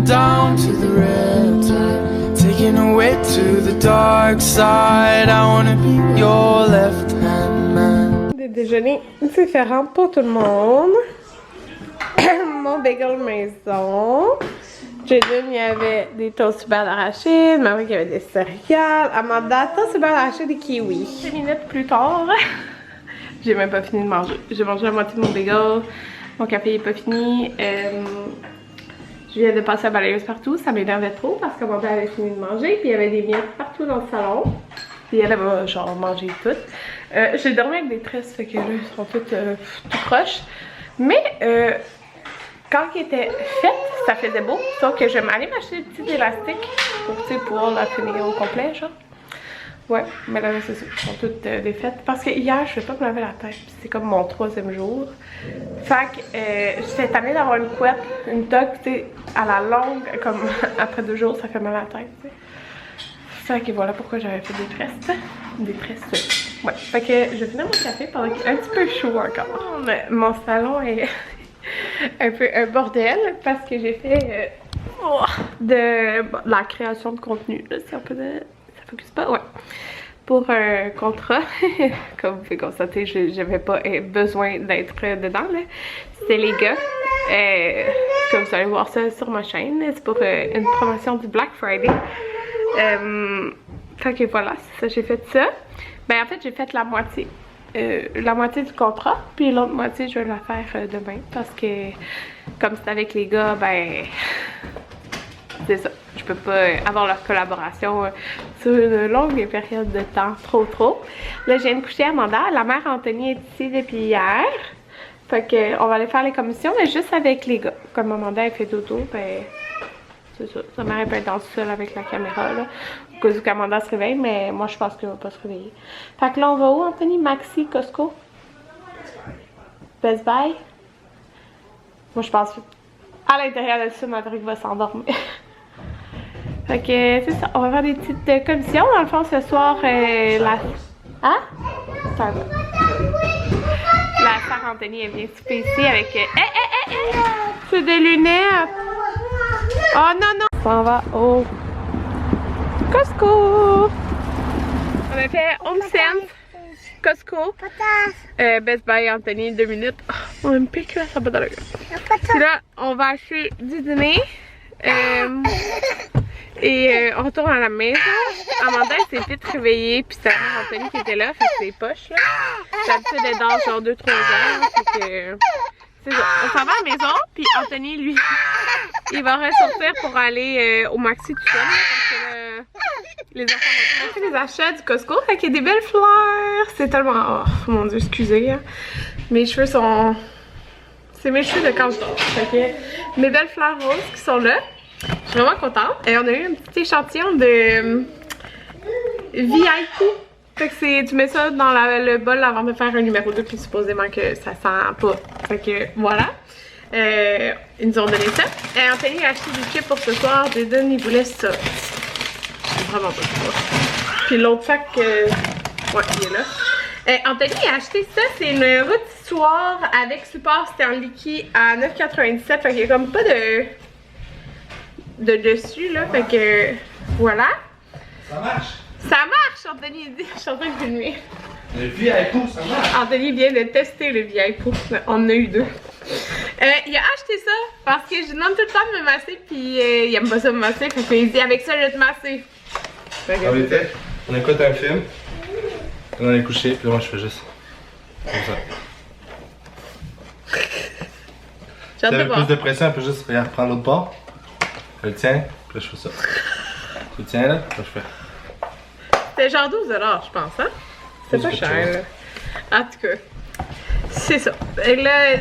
down to the riptide, taken away to the dark side. I wanna be your left hand man. Des déjeuners différents pour tout le monde. Mon bagel maison. Jaden, il y avait des toasts au beurre d'arachide. Marie, il y avait des céréales. Amanda, toasts au beurre d'arachide et kiwi. 5 minutes plus tard, j'ai même pas fini de manger. J'ai mangé la moitié de mon bagel. Mon café est pas fini. Je viens de passer la balayeuse partout. Ça m'énervait trop parce qu'Amanda avait fini de manger. Puis il y avait des miettes partout dans le salon. Puis elle avait genre mangé toutes. J'ai dormi avec des tresses, fait que là, ils sont toutes tout proches. Mais quand ils étaient faites, ça faisait beau. Sauf que je vais aller m'acheter des petits élastiques pour pouvoir la finir au complet, genre. Ouais, mais là, c'est ça. Elles sont toutes défaites. Parce que hier, je vais pas me laver la tête. C'est comme mon 3e jour. Fait que j'étais tannée d'avoir une couette, une toque, tu sais, à la longue. Comme après 2 jours, ça fait mal à la tête, tu sais. Fait que voilà pourquoi j'avais fait des tresses. Des tresses. Ouais. Fait que je finis mon café pendant qu'il est un petit peu chaud encore. Mon salon est un peu un bordel parce que j'ai fait de la création de contenu. Là, c'est un peu de... Ça focus pas? Ouais. Pour un contrat. Comme vous pouvez constater, j'avais pas besoin d'être dedans. C'était les gars. Comme vous allez voir ça sur ma chaîne. C'est pour une promotion du Black Friday. Fait que voilà, c'est ça, j'ai fait ça. Ben en fait, j'ai fait la moitié du contrat, puis l'autre moitié, je vais la faire demain. Parce que, comme c'est avec les gars, ben... c'est ça. Je peux pas avoir leur collaboration sur une longue période de temps, trop. Là, je viens de coucher Amanda. La mère Anthony est ici depuis hier. Fait que on va aller faire les commissions, mais juste avec les gars. Comme Amanda, elle fait dodo, ben... c'est ça. Sa mère, elle peut être dans le sol avec la caméra, là. Au cas où qu'Amanda se réveille, mais moi, je pense qu'elle va pas se réveiller. Fait que là, on va où, Anthony? Maxi, Costco? Best Buy? Moi, je pense à l'intérieur de ça, ma truc va s'endormir. Fait que c'est ça, on va faire des petites commissions. Dans le fond, ce soir, la... Hein? La sœur Anthony, elle vient souper ici avec... C'est des lunettes! Oh non! On s'en va au Costco! On a fait Home Sense, Costco, Best Buy, Anthony, 2 minutes. Oh, on a une pique là, ça va dans le gars. Puis là, on va acheter du dîner. Et on retourne à la maison. Amanda s'est vite réveillée, puis c'est Anthony qui était là, fait que c'est poche là. D'habitude elle dort genre 2-3 heures, fait que c'est ça. On s'en va à la maison, puis Anthony lui, il va ressortir pour aller au Maxi tout seul, parce que là, les enfants vont faire les achats du Costco, fait qu'il y a des belles fleurs. C'est tellement... Oh mon dieu, excusez, hein. Mes cheveux sont... C'est mes cheveux de quand je dors. Fait que mes belles fleurs roses qui sont là. Je suis vraiment contente. Et on a eu un petit échantillon de VIP. Fait que tu mets ça dans le bol avant de faire un numéro 2, puis supposément que ça sent pas. Fait que voilà. Ils nous ont donné ça. Et Anthony a acheté du chip pour ce soir. Jaden, il voulait ça. C'est vraiment pas ça. Puis l'autre sac, ouais, il est là. Anthony a acheté ça. C'est une rôtissoire avec support Stanley à 9,97. Fait qu'il y a comme pas de dessus là, fait que voilà. Ça marche! Ça marche, Anthony dit, je suis en train de filmer. Le VIP, ça marche! Anthony vient de tester le VIP, on en a eu 2. Il a acheté ça parce que je demande tout le temps de me masser, puis il aime pas ça me masser, fait qu'il dit avec ça je vais te masser. On était, on écoute un film, on est couché, puis moi je fais juste comme ça. J'ai hâte de voir. Plus de pression, elle peut juste regarde, prendre l'autre bord. Je le tiens, puis là je fais ça. Je le tiens là, puis là je fais. C'était genre 12 $, je pense, hein? C'est pas cher, là. En tout cas, c'est ça. Et là,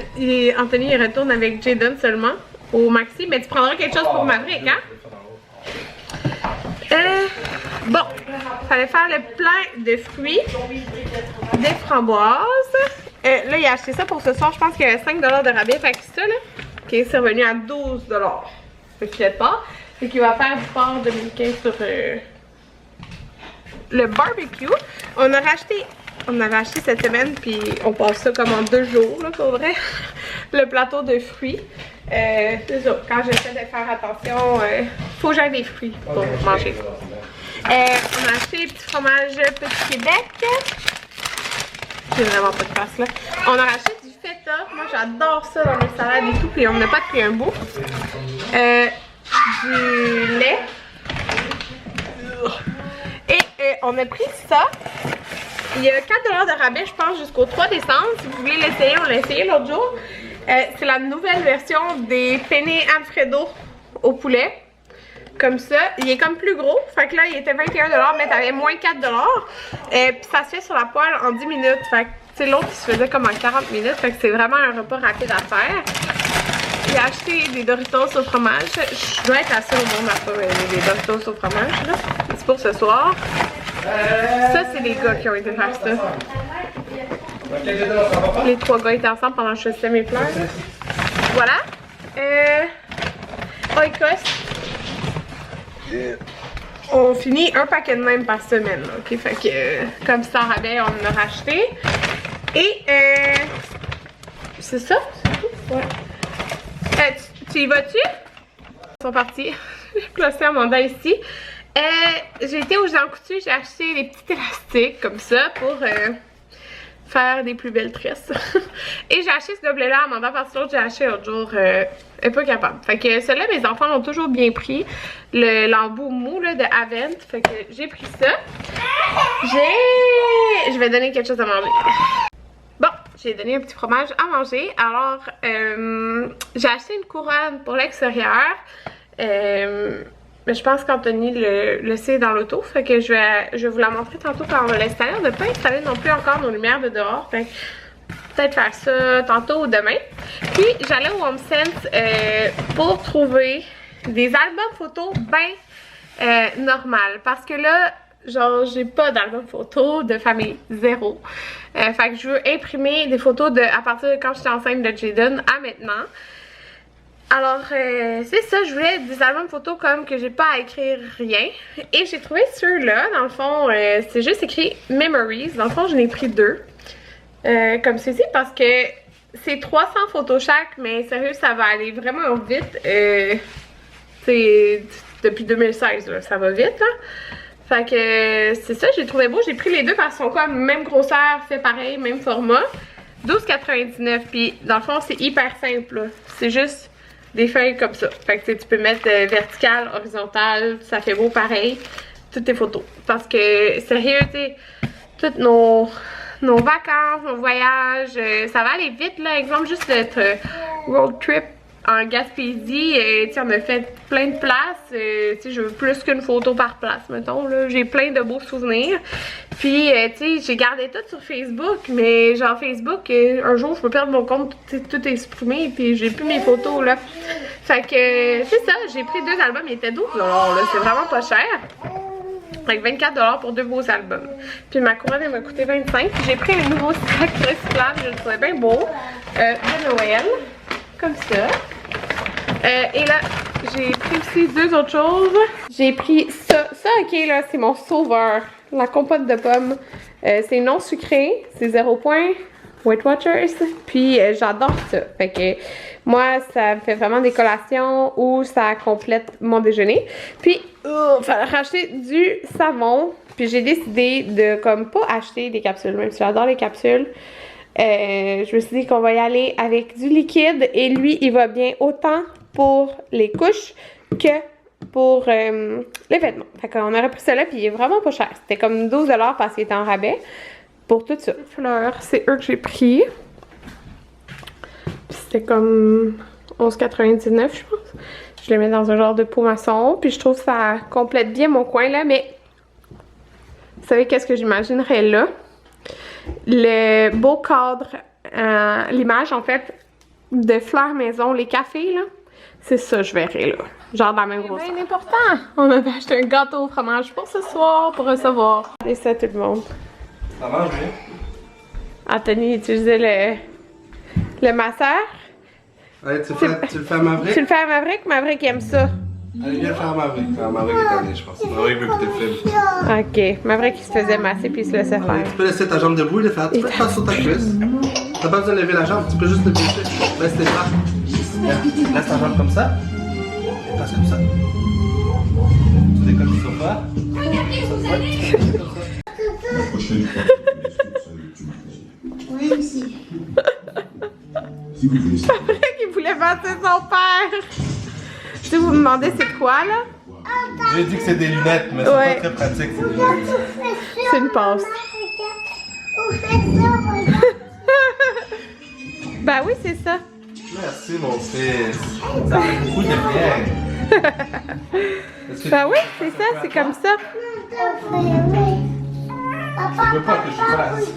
Anthony il retourne avec Jaden seulement au Maxi, mais tu prendras quelque chose pour Maverick, hein? Bon, fallait faire le plein de fruits, des framboises. Là, il a acheté ça pour ce soir, je pense qu'il y avait 5 $ de rabais, fait que ça, là, qui c'est revenu à 12 $. Le filet de porc. Et qu'il va faire du porc dominicain sur le barbecue. On avait acheté cette semaine, puis on passe ça comme en 2 jours, là, pour vrai. Le plateau de fruits. c'est ça, quand j'essaie de faire attention, faut que j'aille des fruits pour manger. On a acheté des petits fromages Petit Québec. J'ai vraiment pas de face là. On a acheté du feta. Moi j'adore ça dans mes salades et tout. Puis on n'a pas pris un bout. Du lait. Et on a pris ça. Il y a 4$ de rabais, je pense, jusqu'au 3 décembre. Si vous voulez l'essayer, on l'a essayé l'autre jour. C'est la nouvelle version des penne Alfredo au poulet. Comme ça. Il est comme plus gros. Fait que là, il était 21$, mais t'avais moins 4$. Puis ça se fait sur la poêle en 10 minutes. Fait que, tu sais, l'autre, il se faisait comme en 40 minutes. Fait que c'est vraiment un repas rapide à faire. J'ai acheté des Doritos au fromage. Je dois être la seule au monde à pas aimer des Doritos au fromage, là. C'est pour ce soir. Ça, c'est les gars qui ont été faire ça. Les 3 gars étaient ensemble pendant que je faisais mes fleurs. Voilà. Oikos. On finit un paquet de même par semaine, là, ok? Fait que, comme ça, en rabais, on en a racheté. Et, c'est ça? Ouais. Tu y vas-tu? Ils sont partis. J'ai placé Amanda ici. J'ai été au Jean Coutu, j'ai acheté des petits élastiques comme ça pour faire des plus belles tresses. Et j'ai acheté ce gobelet-là à Amanda parce que l'autre j'ai acheté l'autre jour. Elle est pas capable. Fait que celui-là, mes enfants l'ont toujours bien pris. L'embout mou là, de Avent. Fait que j'ai pris ça. Je vais donner quelque chose à manger. Bon, j'ai donné un petit fromage à manger. Alors, j'ai acheté une couronne pour l'extérieur. Mais je pense qu'Anthony le sait dans l'auto. Fait que je vais vous la montrer tantôt quand on va l'installer. On n'a pas installé non plus encore nos lumières de dehors. Fait que peut-être faire ça tantôt ou demain. Puis j'allais au HomeSense pour trouver des albums photos bien normal. Parce que là, genre, j'ai pas d'album photo de famille, zéro. Fait que je veux imprimer des photos à partir de quand j'étais enceinte de Jaden à maintenant. Alors, c'est ça, je voulais des albums photos comme que j'ai pas à écrire rien. Et j'ai trouvé ceux-là, dans le fond, c'est juste écrit Memories. Dans le fond, j'en ai pris 2. Comme ceci, parce que c'est 300 photos chaque, mais sérieux, ça va aller vraiment vite. C'est depuis 2016, là, ça va vite, là. Fait que c'est ça, j'ai trouvé beau. J'ai pris les deux parce qu'ils sont comme même grosseur, fait pareil, même format. 12,99. Puis, dans le fond, c'est hyper simple, c'est juste des feuilles comme ça. Fait que tu peux mettre vertical, horizontal, ça fait beau pareil. Toutes tes photos. Parce que, sérieux, tu sais, toutes nos vacances, nos voyages, ça va aller vite, là. Exemple, juste notre road trip en Gaspésie, tu sais, on a fait plein de places. Tu sais, je veux plus qu'une photo par place, mettons, là. J'ai plein de beaux souvenirs. Puis, tu sais, j'ai gardé tout sur Facebook, mais genre Facebook, un jour, je peux perdre mon compte, tout est supprimé, puis j'ai plus mes photos, là. Fait que, c'est ça, j'ai pris 2 albums, ils étaient 12 $, là, c'est vraiment pas cher. Avec 24$ pour 2 beaux albums. Puis ma couronne, elle m'a coûté 25$. Puis j'ai pris un nouveau sac recyclable, je le trouvais bien beau, de Noël, comme ça. Et là, j'ai pris aussi 2 autres choses. J'ai pris ça. Ça, ok, là, c'est mon sauveur. La compote de pommes. C'est non sucré. C'est 0 point. Weight Watchers. Puis j'adore ça. Fait que moi, ça me fait vraiment des collations où ça complète mon déjeuner. Puis, il fallait racheter du savon. Puis j'ai décidé de comme pas acheter des capsules. Même si j'adore les capsules. Je me suis dit qu'on va y aller avec du liquide. Et lui, il va bien autant pour les couches que pour les vêtements. Fait qu'on aurait pris celui-là, puis il est vraiment pas cher. C'était comme 12$ parce qu'il était en rabais. Pour tout ça. Les fleurs, c'est eux que j'ai pris. C'était comme 11,99$, je pense. Je les mets dans un genre de pot maçon. Puis je trouve que ça complète bien mon coin là. Mais vous savez qu'est-ce que j'imaginerais là? Le beau cadre, l'image en fait de fleurs maison, les cafés là. C'est ça je verrais là. Genre dans la même grosseur. C'est bien important. On avait acheté un gâteau au fromage pour ce soir, pour recevoir. Et ça tout le monde. Ça mange bien. Anthony utilisait le masseur. Allez, tu le fais à Maverick? Tu le fais à Maverick? Maverick aime ça. Allez, viens le faire à Maverick. Maverick est tanné, je pense. Maverick veut écouter le film. Ok. Maverick il se faisait masser puis il se laissait faire. Tu peux laisser ta jambe debout et le faire. Tu peux le faire sur ta cuisse. T'as pas besoin de lever la jambe, tu peux juste le baisser. Baisse tes bras. Laisse ta jambe comme ça. Et passe comme ça. Tu décolles du sofa. La prochaine fois, tu m'appelles. Oui, aussi. Si vous voulez savoir, Qui voulait passer son père. Si vous me demandez c'est quoi là? J'ai dit que c'est des lunettes, mais c'est Ouais. pas très pratique. C'est des lunettes. C'est une passe. Ben oui, c'est ça. Merci mon fils. Ça fait beaucoup de bien. Est-ce que Ben tu oui, veux c'est que ça, je c'est fasse comme ça. Tu veux pas que je fasse?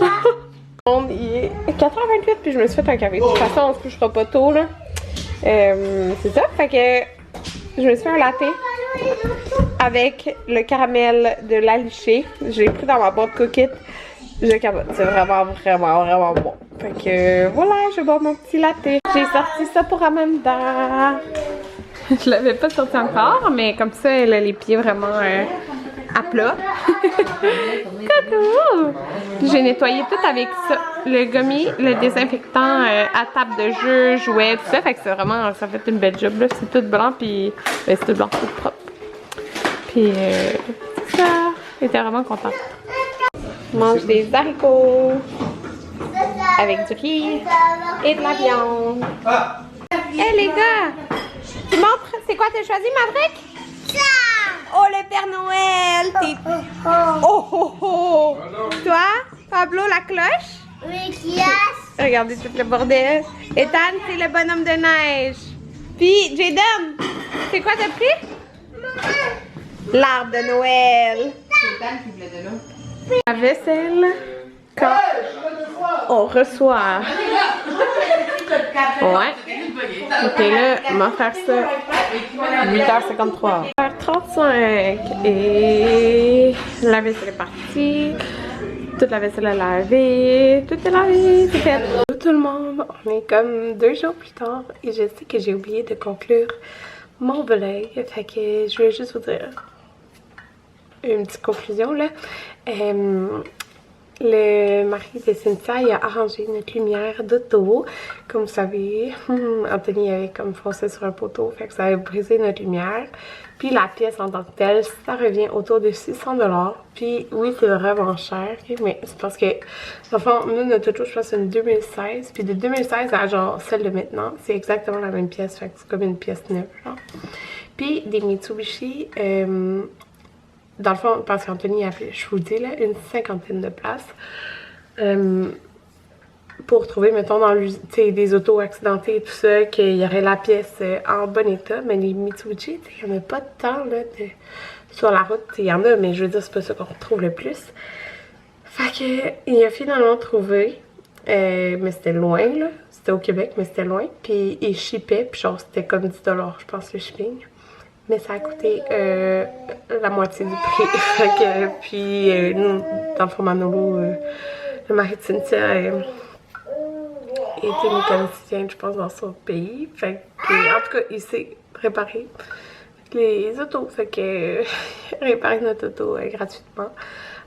Il est 4h28 puis je me suis fait un café. De toute façon, on se couchera pas tôt là. C'est ça, fait que je me suis fait un latte avec le caramel de l'Aliché. Je l'ai pris dans ma boîte cookit. Je capote, c'est vraiment bon. Fait que voilà, je bois mon petit latte. J'ai sorti ça pour Amanda. Je l'avais pas sorti encore, mais comme ça, elle a les pieds vraiment à plat. Coucou! J'ai nettoyé tout avec ça. Le gommi, le désinfectant à table de jeu, jouets, tout ça. Fait que c'est vraiment, ça fait une belle job là. C'est tout blanc, puis ben, c'est tout blanc, tout propre. Puis c'est ça. J'étais vraiment contente. Je mange des haricots avec du riz et de la viande. Ah! Hey les gars! Tu montres, c'est quoi t'as choisi, Maverick? Oh le Père Noël! T'es... Oh oh oh! Toi, Pablo, la cloche? Oui, qui a? Regardez tout le bordel. Ethan, c'est le bonhomme de neige. Puis, Jaden, c'est quoi t'as pris? L'arbre de Noël. C'est Ethan qui voulait de l'eau. La vaisselle, quand on reçoit. Ouais. Ok, là, on va faire ça 8h53. 8h35 et la vaisselle est partie. Toute la vaisselle est lavée. Tout est lavé, c'est fait. Bonjour tout le monde, on est comme 2 jours plus tard et je sais que j'ai oublié de conclure mon vlog. Fait que je voulais juste vous dire une petite conclusion là. Le mari de Cynthia il a arrangé notre lumière d'auto. Comme vous savez, Anthony avait comme foncé sur un poteau, fait que ça avait brisé notre lumière. Puis la pièce en tant que telle, ça revient autour de 600$. Puis oui, c'est vraiment cher, mais c'est parce que, enfin, nous, notre auto, je pense, c'est une 2016. Puis de 2016 à genre celle de maintenant, c'est exactement la même pièce, fait que c'est comme une pièce neuve, genre. Puis des Mitsubishi, dans le fond, parce qu'Anthony a fait, je vous dis là, une 50aine de places pour trouver, mettons, dans des autos accidentées et tout ça, qu'il y aurait la pièce en bon état. Mais les Mitsubishi, il n'y en a pas de temps là, sur la route. Il y en a, mais je veux dire, c'est pas ça qu'on retrouve le plus. Fait que, il a finalement trouvé, mais c'était loin là. C'était au Québec, mais c'était loin. Puis il shippait, puis genre, c'était comme 10$, je pense, le shipping. Mais ça a coûté la moitié du prix. Fait que, puis, nous, dans le fond, Manolo, le mari de Cynthia, était mécanicien, je pense, dans son pays. Fait que, en tout cas, il s'est réparé les autos. Fait que, réparer notre auto gratuitement.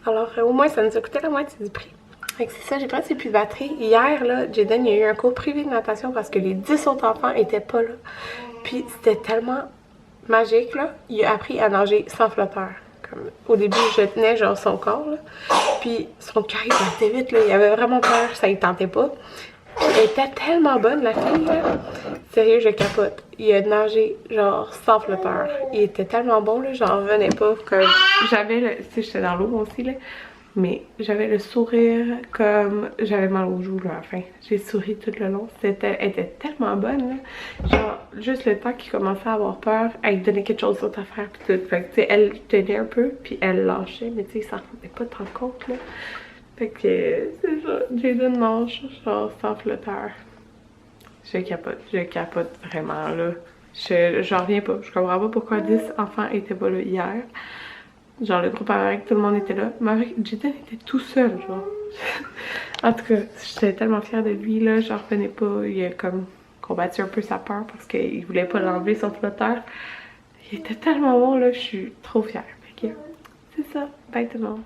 Alors, au moins, ça nous a coûté la moitié du prix. Fait que c'est ça, j'ai presque plus de batterie. Hier, là, Jaden, il y a eu un cours privé de natation parce que les 10 autres enfants étaient pas là. Puis, c'était tellement magique, là. Il a appris à nager sans flotteur. Comme, au début, je tenais genre son corps, là. Puis son cœur, il battait vite, là. Il avait vraiment peur, ça ne tentait pas. Puis elle était tellement bonne, la fille, là. Sérieux, je capote. Il a nagé genre sans flotteur. Il était tellement bon, là, j'en revenais pas. Comme j'avais le... Tu sais, j'étais dans l'eau aussi, là. Mais j'avais le sourire comme j'avais mal aux joues là, à la fin. J'ai souri tout le long. Elle était tellement bonne là. Genre, juste le temps qu'il commençait à avoir peur, elle donnait quelque chose d'autre à faire puis tout. Fait que tu sais, elle tenait un peu puis elle lâchait, mais tu sais, il s'en rendait pas tant compte là. Fait que c'est ça, Jaden mange genre sans flotteur. Je capote vraiment là. J'en reviens pas. Je comprends pas pourquoi 10 enfants étaient pas là hier. Genre le groupe avec tout le monde était là. Mais avec Jaden était tout seul, genre. En tout cas, j'étais tellement fière de lui, là. J'en revenais pas. Il a comme combattu un peu sa peur parce qu'il voulait pas l'enlever son flotteur. Il était tellement bon, là. Je suis trop fière. Fait que c'est ça. Bye tout le monde.